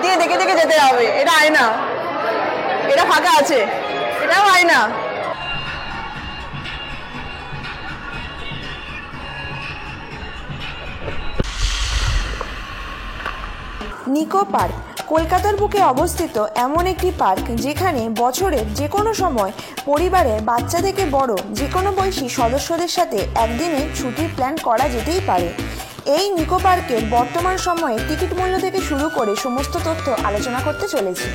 দিয়ে দেখে দেখে যেতে হবে। এটা আয়না, এটা ফাঁকা আছে, এটাও আয়না। নিকো পার্ক কলকাতার বুকে অবস্থিত এমন একটি পার্ক যেখানে বছরের যে কোনো সময় পরিবারের বাচ্চা থেকে বড় যে কোনো বয়সী সদস্যদের সাথে একদিনে ছুটির প্ল্যান করা যেতেই পারে। এই নিকো পার্কের বর্তমান সময়ে টিকিট মূল্য থেকে শুরু করে সমস্ত তথ্য আলোচনা করতে চলেছি।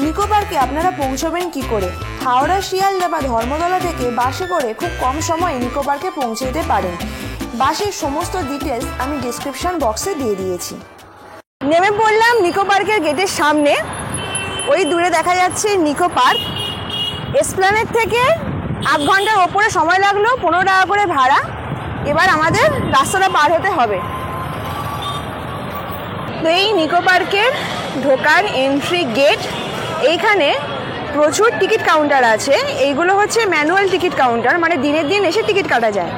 নিকো পার্কে আপনারা পৌঁছবেন কি করে? হাওড়া, শিয়ালদা বা ধর্মতলা থেকে বাসে করে খুব কম সময়ে নিকো পার্কে পৌঁছে যেতে পারেন। বাসের সমস্ত ডিটেলস আমি ডিসক্রিপশন বক্সে দিয়ে দিয়েছি। নেমে পড়লাম নিকো পার্কের গেটের সামনে। ওই দূরে দেখা যাচ্ছে নিকো পার্ক। এসপ্ল্যানেড থেকে আধ ঘন্টার ওপরে সময় লাগলো, 15 টাকা করে ভাড়া। এবার আমাদের রাস্তাটা পার হতে হবে। তো এই নিকো পার্কের ঢোকার এন্ট্রি গেট, এইখানে প্রচুর টিকিট কাউন্টার আছে। এইগুলো হচ্ছে ম্যানুয়াল টিকিট কাউন্টার, মানে দিনের দিন এসে টিকিট কাটা যায়।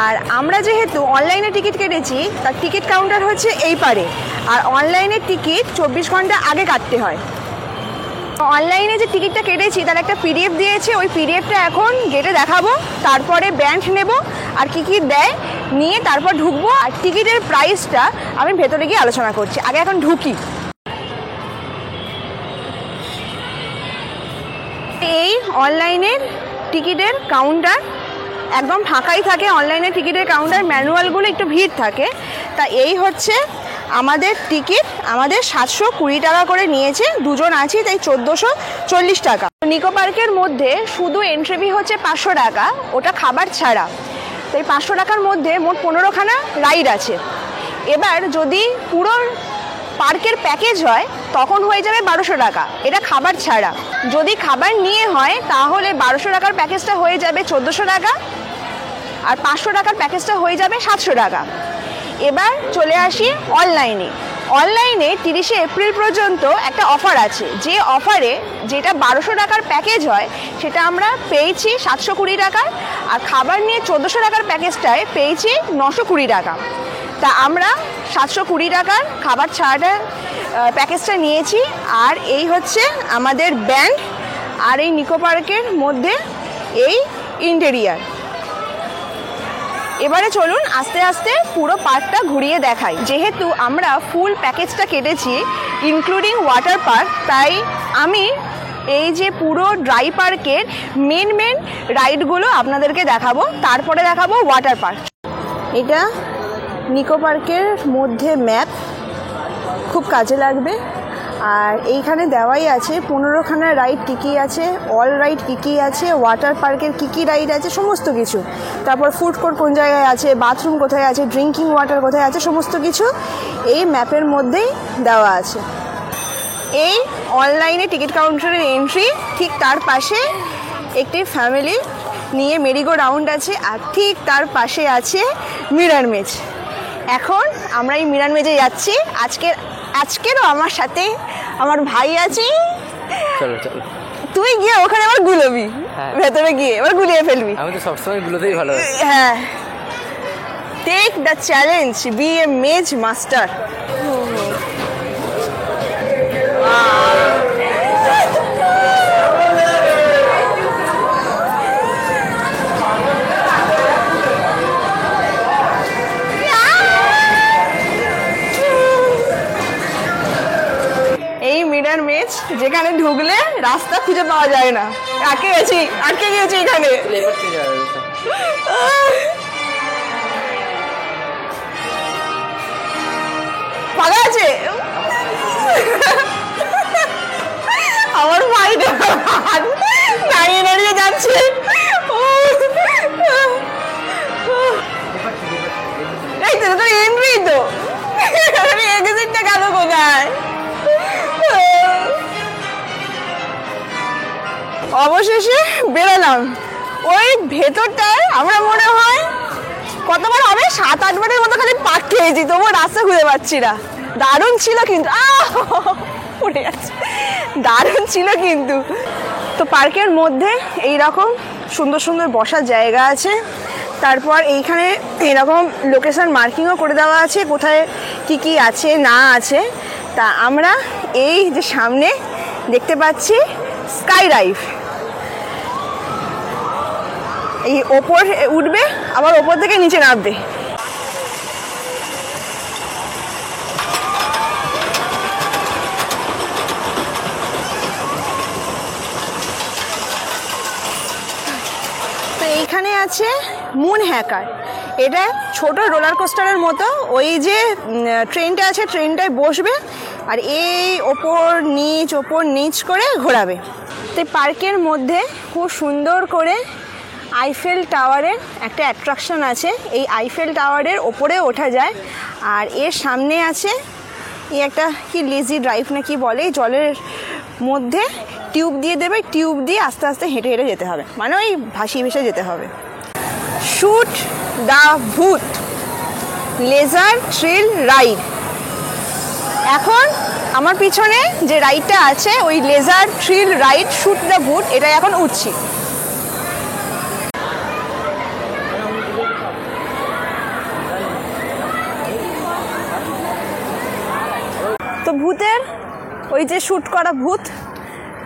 আর আমরা যেহেতু অনলাইনে টিকিট কেটেছি, তার টিকিট কাউন্টার হচ্ছে এই পারে। আর অনলাইনের টিকিট 24 ঘন্টা আগে কাটতে হয়। অনলাইনে যে টিকিটটা কেটেছি তার একটা পিডিএফ দিয়েছে, ওই পিডিএফটা এখন গেটে দেখাবো, তারপরে ব্যান্ড নেব আর কি কি দেয় নিয়ে তারপর ঢুকবো। আর টিকিটের প্রাইসটা আমি ভেতরে গিয়ে আলোচনা করছি। আগে এখন ঢুকি। এই অনলাইনের টিকিটের কাউন্টার একদম ফাঁকাই থাকে। অনলাইনের টিকিটের কাউন্টার, ম্যানুয়ালগুলো একটু ভিড় থাকে। তা এই হচ্ছে আমাদের টিকিট। আমাদের 720 টাকা করে নিয়েছে, দুজন আছি তাই 1440 টাকা। নিকো পার্কের মধ্যে শুধু এন্ট্রি ফি হচ্ছে 500 টাকা, ওটা খাবার ছাড়া। তাই 500 টাকার মধ্যে মোট 15খানা রাইড আছে। এবার যদি পুরো পার্কের প্যাকেজ হয় তখন হয়ে যাবে 1200 টাকা, এটা খাবার ছাড়া। যদি খাবার নিয়ে হয় তাহলে 1200 টাকার প্যাকেজটা হয়ে যাবে 1400 টাকা, আর 500 টাকার প্যাকেজটা হয়ে যাবে 700 টাকা। এবার চলে আসি অনলাইনে। অনলাইনে 30শে এপ্রিল পর্যন্ত একটা অফার আছে, যে অফারে যেটা 1200 টাকার প্যাকেজ হয় সেটা আমরা পেয়েছি 720 টাকার, আর খাবার নিয়ে 1400 টাকার প্যাকেজটায় পেয়েছি 920 টাকা। তা আমরা 720 টাকার খাবার ছাড়াটা প্যাকেজটা নিয়েছি। আর এই হচ্ছে আমাদের ব্যান্ড আর এই নিকো পার্কের মধ্যে এই ইন্টেরিয়ার। এবারে চলুন আস্তে আস্তে পুরো পার্কটা ঘুরিয়ে দেখাই। যেহেতু আমরা ফুল প্যাকেজটা কেটেছি ইনক্লুডিং ওয়াটার পার্ক, তাই আমি এই যে পুরো ড্রাই পার্কের মেন রাইডগুলো আপনাদেরকে দেখাবো, তারপরে দেখাবো ওয়াটার পার্ক। এটা নিকো পার্কের মধ্যে ম্যাপ, খুব কাজে লাগবে। আর এইখানে দেওয়াই আছে 15খানা রাইড কী কী আছে, অল রাইড কী কী আছে, ওয়াটার পার্কের কী কী রাইড আছে, সমস্ত কিছু। তারপর ফুড কোর্ট কোন জায়গায় আছে, বাথরুম কোথায় আছে, ড্রিঙ্কিং ওয়াটার কোথায় আছে, সমস্ত কিছু এই ম্যাপের মধ্যেই দেওয়া আছে। এই অনলাইনে টিকিট কাউন্টারের এন্ট্রি, ঠিক তার পাশে একটি ফ্যামিলি নিয়ে মেরিগো রাউন্ড আছে, আর ঠিক তার পাশে আছে মিরর মেজ। এখন আমরা এই মিরর মেজে যাচ্ছি। আজকেরও আমার সাথে আমার ভাই আছে। চলো চলো, তুই গিয়ে ওখানে আবার গুলোবি, ভেতরে গিয়ে এবার গুলিয়ে ফেলবি। আমি তো সবসময় গুলোতেই ভালো। হ্যাঁ, take the challenge, be a maze master. এই মিরর মেজ যেখানে ঢুকলে রাস্তা খুঁজে পাওয়া যায় না। আটকে গেছি এখানে। ফাঁকা আছে। আমার ভাইটা দাঁড়িয়ে দাঁড়িয়ে যাচ্ছে। এই তো তোর এন্ট্রি তো, এক্সিটটা গেল কোথায়? অবশেষে বেরোলাম। ওই ভেতরটায় আমরা মনে হয় কতবার হবে, 7-8 বারের মতো খালি পাক খেয়েছি, তবুও রাস্তা খুঁজে পাচ্ছি না। দারুণ ছিল কিন্তু, পড়ে যাচ্ছে, দারুণ ছিল কিন্তু। তো পার্কের মধ্যে এইরকম সুন্দর সুন্দর বসার জায়গা আছে। তারপর এইখানে এরকম লোকেশন মার্কিংও করে দেওয়া আছে, কোথায় কি কি আছে না আছে। তা আমরা এই যে সামনে দেখতে পাচ্ছি স্কাই রাইড, এই ওপর উঠবে আবার ওপর থেকে নিচে নামবে। তো এইখানে আছে মুন হ্যাকার, এটা ছোট রোলার কোস্টারের মতো। ওই যে ট্রেনটা আছে, ট্রেনটায় বসবে আর এই ওপর নিচ করে ঘোরাবে। তো পার্কের মধ্যে খুব সুন্দর করে আইফেল টাওয়ারের একটা অ্যাট্রাকশন আছে। এই আইফেল টাওয়ারের ওপরে ওঠা যায়। আর এর সামনে আছে এই একটা কি লেজি ড্রাইভ না কি বলে, জলের মধ্যে টিউব দিয়ে দেবে, টিউব দিয়ে আস্তে আস্তে হেঁটে হেঁটে যেতে হবে, মানে ওই ভাসিয়ে ভেসে যেতে হবে। Shoot the Bhoot laser thrill ride. এখন আমার পিছনে যে রাইডটা আছে ওই laser thrill ride shoot the Bhoot, এটা এখন উঠছি। তো ভূতের ওই যে শ্যুট করা ভূত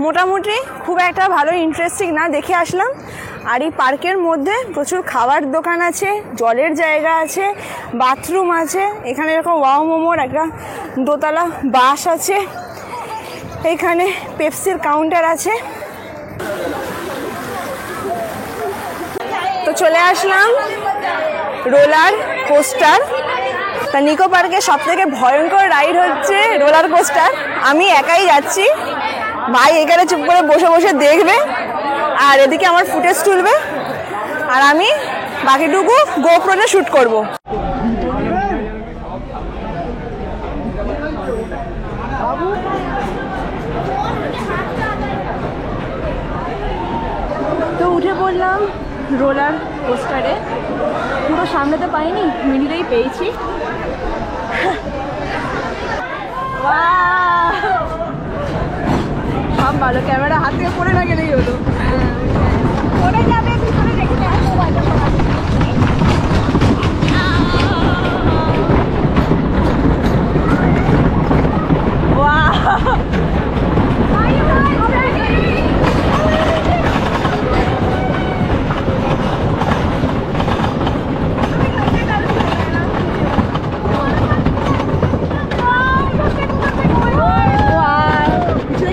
মোটামুটি খুব একটা ভালো ইন্টারেস্টিং না, দেখে আসলাম। আর এই পার্কের মধ্যে প্রচুর খাবার দোকান আছে, জলের জায়গা আছে, বাথরুম আছে। এখানে এরকম ওয়াও মোমোর একটা দোতলা বাস আছে, এখানে পেপসির কাউন্টার আছে। তো চলে আসলাম রোলার কোস্টার। তা নিকো পার্কের সব থেকে ভয়ঙ্কর রাইড হচ্ছে রোলার কোস্টার। আমি একাই যাচ্ছি, ভাই এখানে চুপ করে বসে বসে দেখবে আর এদিকে আমার ফুটেজ তুলবে, আর আমি বাকিটুকু গোপ্রোতে শ্যুট করব। তো উঠে পড়লাম রোলার কোস্টারে। পুরো সামনেতে পাইনি, মিডিলেই পেয়েছি। সব ভালো, ক্যামেরা হাত থেকে পড়ে না গেলেই হলো। পড়ে যাবে, পিছনে দেখে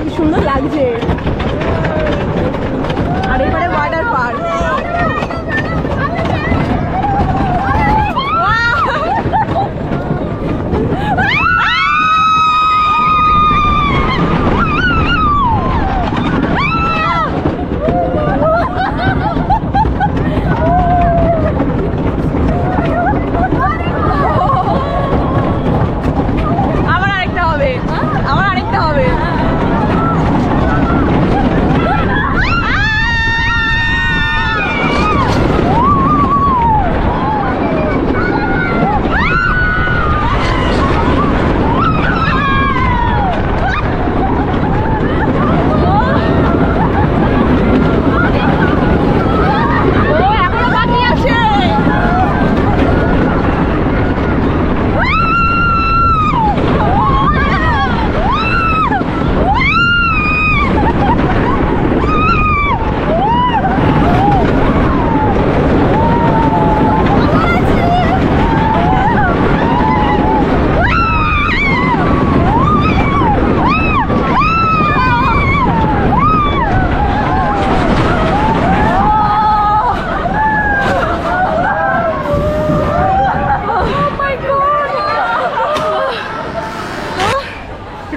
কি সুন্দর লাগছে। আর এবারে ওয়াটার পার্ক। আমার আরেকটা হবে।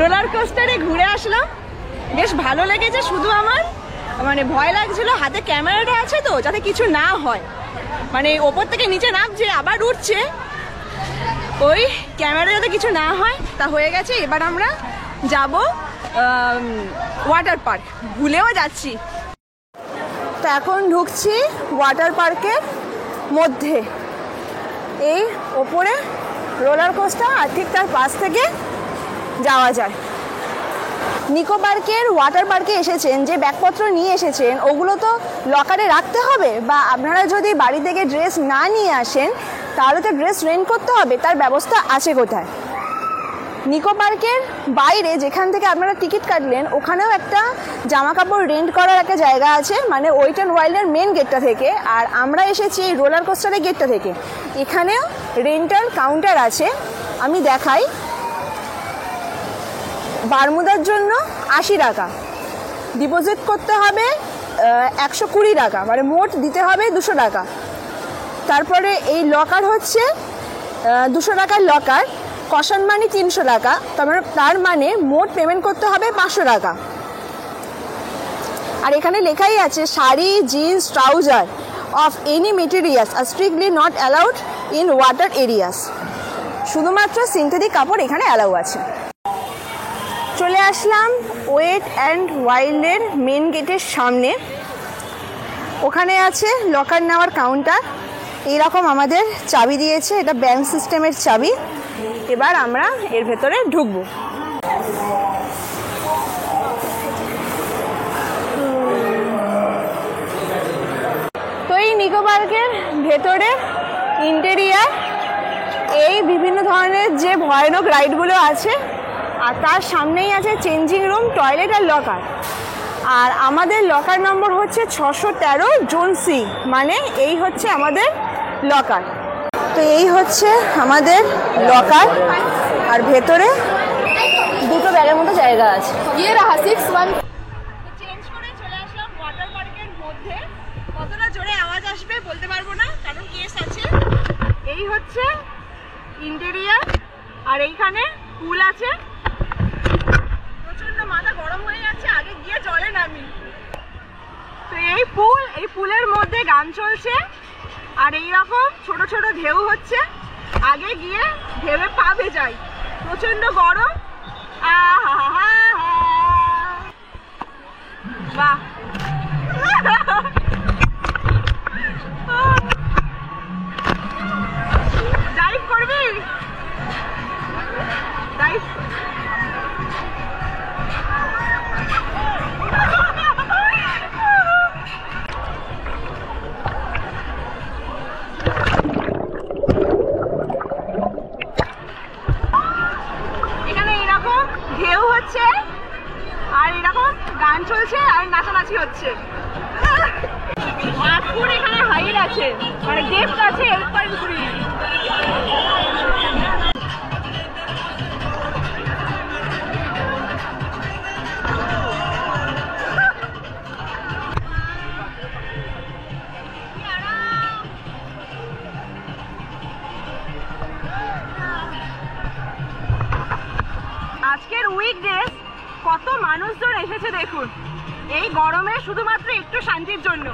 রোলার কোস্টারে ঘুরে আসলাম, বেশ ভালো লেগেছে। শুধু আমার মানে ভয় লাগছিল, হাতে ক্যামেরাটা আছে তো, যাতে কিছু না হয়, মানে ওপর থেকে নিচে নামছে আবার উঠছে, ওই ক্যামেরা যাতে কিছু না হয়। তা হয়ে গেছে। এবার আমরা যাব ওয়াটার পার্ক, ভুলেও যাচ্ছি। তো এখন ঢুকছি ওয়াটার পার্কের মধ্যে। এই ওপরে রোলার কোস্টার আর ঠিক তার পাশ থেকে যাওয়া যায়। নিকো পার্কের ওয়াটার পার্কে এসেছেন, যে ব্যাগপত্র নিয়ে এসেছেন ওগুলো তো লকারে রাখতে হবে, বা আপনারা যদি বাড়ি থেকে ড্রেস না নিয়ে আসেন তাহলে তো ড্রেস রেন্ট করতে হবে। তার ব্যবস্থা আছে কোথায়? নিকো পার্কের বাইরে যেখান থেকে আপনারা টিকিট কাটলেন ওখানেও একটা জামা কাপড় রেন্ট করার একটা জায়গা আছে, মানে ওয়েট অ্যান্ড ওয়াইল্ডের মেন গেটটা থেকে। আর আমরা এসেছি এই রোলার কোস্টারের গেটটা থেকে। এখানেও রেন্টাল কাউন্টার আছে, আমি দেখাই। বারমুদার জন্য 80 টাকা, ডিপোজিট করতে হবে 120 টাকা, মানে মোট দিতে হবে 200 টাকা। তারপরে এই লকার হচ্ছে 200 টাকার লকার, কশন মানি 300 টাকা, তার মানে মোট পেমেন্ট করতে হবে 500 টাকা। আর এখানে লেখাই আছে sari, jeans, trouser of any materials R strictly not allowed in water areas. শুধুমাত্র সিনথেটিক কাপড় এখানে অ্যালাউ আছে। চলে আসলাম ওয়েট অ্যান্ড ওয়াইল্ডের মেন গেটের সামনে। ওখানে আছে লকার নেওয়ার কাউন্টার। এইরকম আমাদের চাবি দিয়েছে, এটা ব্যাংক সিস্টেমের চাবি। এবার আমরা এর ভেতরে ঢুকবো। তো এই নিকো পার্কের ভেতরে ইন্টেরিয়ার এই বিভিন্ন ধরনের যে ভয়ানক রাইডগুলো আছে, আর তার সামনেই আছে চেঞ্জিং রুম, টয়লেট আর লকার। আর আমাদের লকার নম্বর হচ্ছে 613 জোন সি, মানে এই হচ্ছে আমাদের লকার। তো এই হচ্ছে আমাদের লকার, আর ভেতরে দুটো ব্যাগের মতো জায়গা আছে। চেঞ্জ করে চলে আসলাম ওয়াটার পার্কের মধ্যে। কতটা জোরে আওয়াজ আসবে বলতে পারবো না, কারণ কেস আছে। এই হচ্ছে ইন্টেরিয়ার, আর এইখানে পুল আছে। প্রচন্ড মাথা গরম হয়ে যাচ্ছে, আগে গিয়ে জলে নামি। তো এই পুলের মধ্যে গান চলছে, আর এইরকম ছোট ছোট ঢেউ হচ্ছে। আগে গিয়ে ঢেউয়ে পা ভেজাই, প্রচন্ড গরম। বাহ, ডাইভ করবি? ডাইভ ঢেউ হচ্ছে, আর এরকম গান চলছে, আর নাচানাচি হচ্ছে। এখানে হাইট আছে, মানে ডেপথ আছে 8.3। আজকের উইকডেজ কত মানুষজন এসেছে দেখুন, এই গরমে শুধুমাত্র একটু শান্তির জন্য।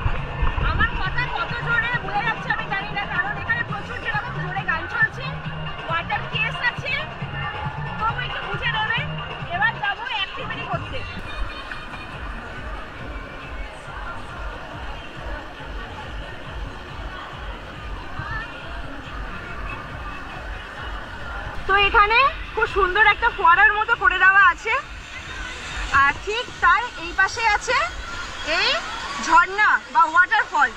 আমার কথা কত জোরে বলে যাচ্ছে আমি জানি না, কারণ এখানে প্রচুর যেরকম জোরে গান চলছে, ওয়াটার কেস আছে, তবু একটু বুঝে নেবে। এবার যাবো অ্যাক্টিভিটি করতে। তো এখানে খুব সুন্দর একটা ফোয়ারার মতো করে দেওয়া আছে, আর ঠিক তার এই পাশে আছে এই ঝর্ণা বা ওয়াটারফল।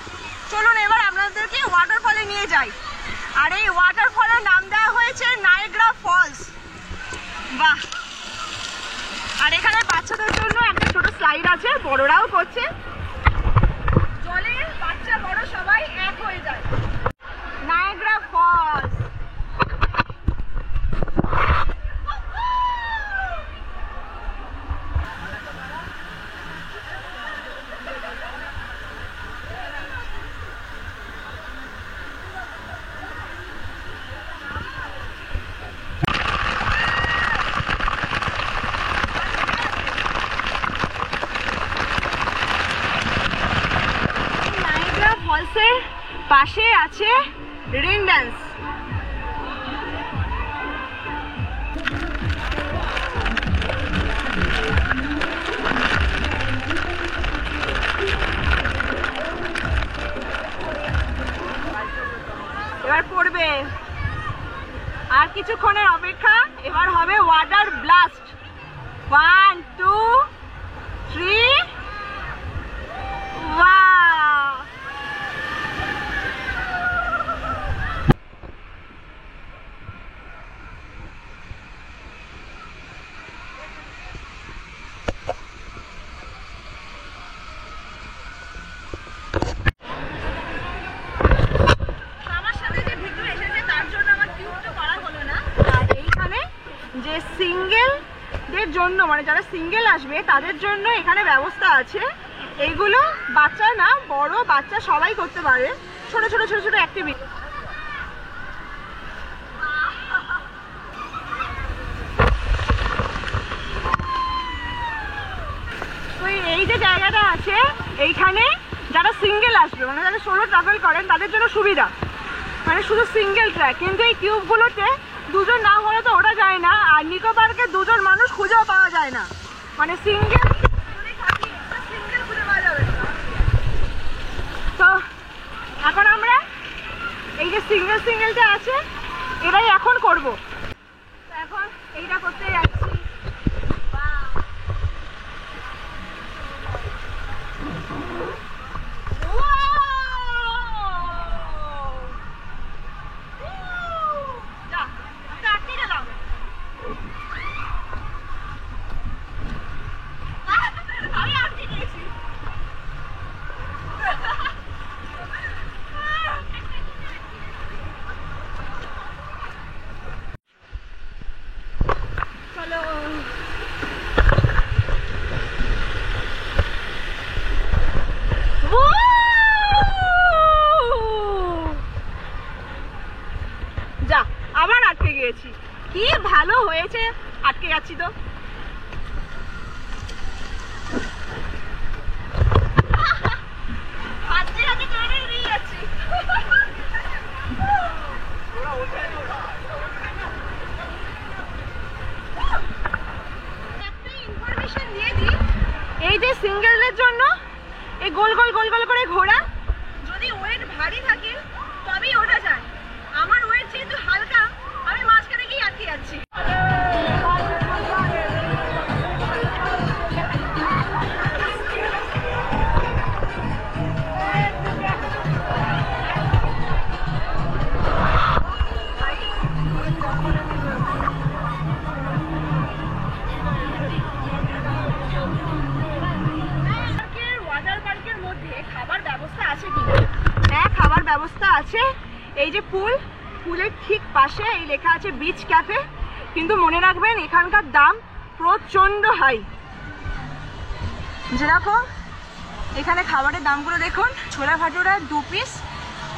চলুন এবার আপনাদেরকে ওয়াটারফলে নিয়ে যাই। আর এই ওয়াটারফলের নাম দেওয়া হয়েছে নায়াগ্রা ফলস। বাহ! আর এখানে বাচ্চাদের জন্য একটা ছোট স্লাইড আছে, বড়রাও করছে। জলে বাচ্চা বড় সবাই এক হয়ে যায়। Niagara Falls. ফলসের পাশে আছে রেন ড্যান্স। এবার পড়বে, আর কিছুক্ষণের অপেক্ষা, এবার হবে ওয়াটার ব্লাস্ট। 1 2 3 ওয়াও! জন্য, মানে যারা সিঙ্গেল আসবে তাদের জন্য এখানে ব্যবস্থা আছে। এইগুলো বাচ্চা না বড় বাচ্চা সবাই করতে পারে, ছোট ছোট ছোট ছোট অ্যাক্টিভিটি। তো এই যে জায়গাটা আছে এইখানে যারা সিঙ্গেল আসবে, মানে যারা সোলো ট্রাভেল করেন তাদের জন্য সুবিধা, মানে শুধু সিঙ্গেল ট্র্যাক। কিন্তু এই টিউবগুলোতে দুজন না হলে তো ওঠা যায় না, আর নিকো পার্কে দুজন মানুষ খুঁজেও পাওয়া যায় না, মানে সিঙ্গেল খুঁজে পাওয়া যাবে না। তো এখন আমরা এই যে সিঙ্গেলটা আছে এটাই এখন করব। তো এখন এইটা করতে যাচ্ছি। আবার আটকে গিয়েছি, কি ভালো হয়েছে আটকে যাচ্ছি। তো এই যে সিঙ্গেলের জন্য এই গোল গোল গোল গোল করে ঘোরা, যদি ওয়েট ভারী থাকে তবেই ওঠা যায়। আমার ওয়েট যেহেতু হালকা, আমি মাঝখানে গিয়ে আটকে যাচ্ছি। ওয়াটার পার্কের মধ্যে খাবার ব্যবস্থা আছে কি? হ্যাঁ, খাবার ব্যবস্থা আছে। এই যে পুলের ঠিক পাশে এই লেখা আছে বিচ ক্যাফে, কিন্তু মনে রাখবেন এখানকার দাম প্রচণ্ড হাই। যেরকম এখানে খাবারের দামগুলো দেখুন, ছোলা ভাটুরা 2 পিস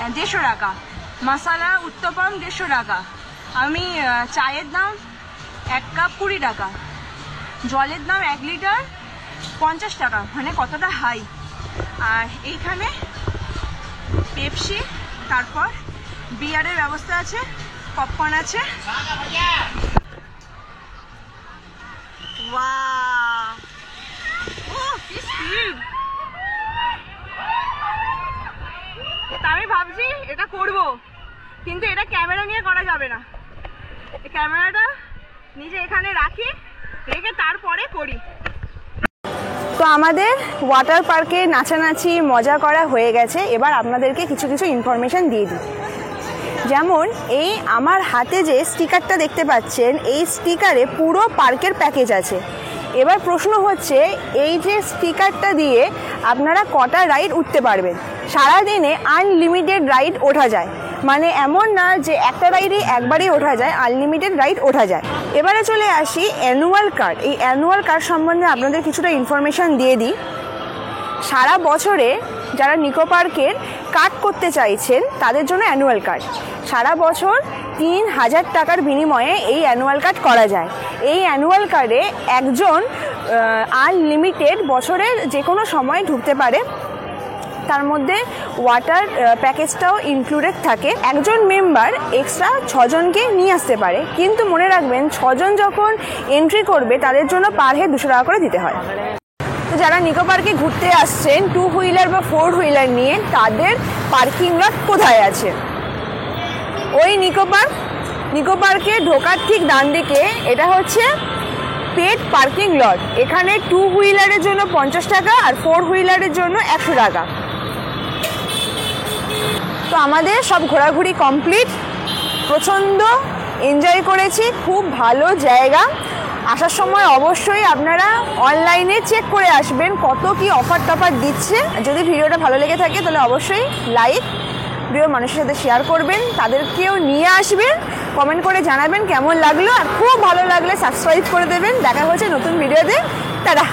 150 টাকা, মশালা উত্তপম 150 টাকা, আমি চায়ের দাম 1 কাপ 20 টাকা, জলের দাম 1 লিটার 50 টাকা, মানে কতটা হাই। আর এইখানে পেপসি, তারপর বিয়ারের ব্যবস্থা আছে, পপকর্ন আছে। আমি ভাবছি এটা করব, কিন্তু এটা ক্যামেরা নিয়ে করা যাবে না। ক্যামেরাটা নিজে এখানে রেখে তারপরে করি। তো আমাদের ওয়াটার পার্কে নাচানাচি মজা করা হয়ে গেছে। এবার আপনাদেরকে কিছু কিছু ইনফরমেশান দিয়ে দিই। যেমন এই আমার হাতে যে স্টিকারটা দেখতে পাচ্ছেন, এই স্টিকারে পুরো পার্কের প্যাকেজ আছে। এবার প্রশ্ন হচ্ছে, এই যে স্টিকারটা দিয়ে আপনারা কটা রাইড উঠতে পারবেন? সারাদিনে আনলিমিটেড রাইড ওঠা যায়, মানে এমন না যে একটা রাইডে একবারই ওঠা যায়, আনলিমিটেড রাইড ওঠা যায়। এবারে চলে আসি অ্যানুয়াল কার্ড। এই অ্যানুয়াল কার্ড সম্বন্ধে আপনাদের কিছুটা ইনফরমেশান দিয়ে দিই। সারা বছরে যারা নিকো পার্কের কার্ড করতে চাইছেন তাদের জন্য অ্যানুয়াল কার্ড সারা বছর 3000 টাকার বিনিময়ে এই অ্যানুয়াল কার্ড করা যায়। এই অ্যানুয়াল কার্ডে একজন আনলিমিটেড বছরের যে কোনো সময় ঢুকতে পারে, তার মধ্যে ওয়াটার প্যাকেজটাও ইনক্লুডেড থাকে। একজন মেম্বার এক্সট্রা 6 জনকে নিয়ে আসতে পারে, কিন্তু মনে রাখবেন 6 জন যখন এন্ট্রি করবে তাদের জন্য পার হেড 200 টাকা করে দিতে হয়। তো যারা নিকো পার্কে ঘুরতে আসছেন 2 হুইলার বা 4 হুইলার নিয়ে, তাদের পার্কিং লট কোথায় আছে? ওই নিকো পার্কে ঢোকার ঠিক ডান দিকে এটা হচ্ছে পেড পার্কিং লট। এখানে 2 হুইলারের জন্য 50 টাকা আর 4 হুইলারের জন্য 100 টাকা। তো আমাদের সব ঘোরাঘুরি কমপ্লিট, প্রচণ্ড এনজয় করেছি, খুব ভালো জায়গা। আসার সময় অবশ্যই আপনারা অনলাইনে চেক করে আসবেন কত কি অফার টফার দিচ্ছে। যদি ভিডিওটা ভালো লেগে থাকে তাহলে অবশ্যই লাইক, প্রিয় মানুষের সাথে শেয়ার করবেন, তাদেরকেও নিয়ে আসবেন। কমেন্ট করে জানাবেন কেমন লাগলো, আর খুব ভালো লাগলে সাবস্ক্রাইব করে দেবেন। দেখা হচ্ছে নতুন ভিডিওতে। টাটা।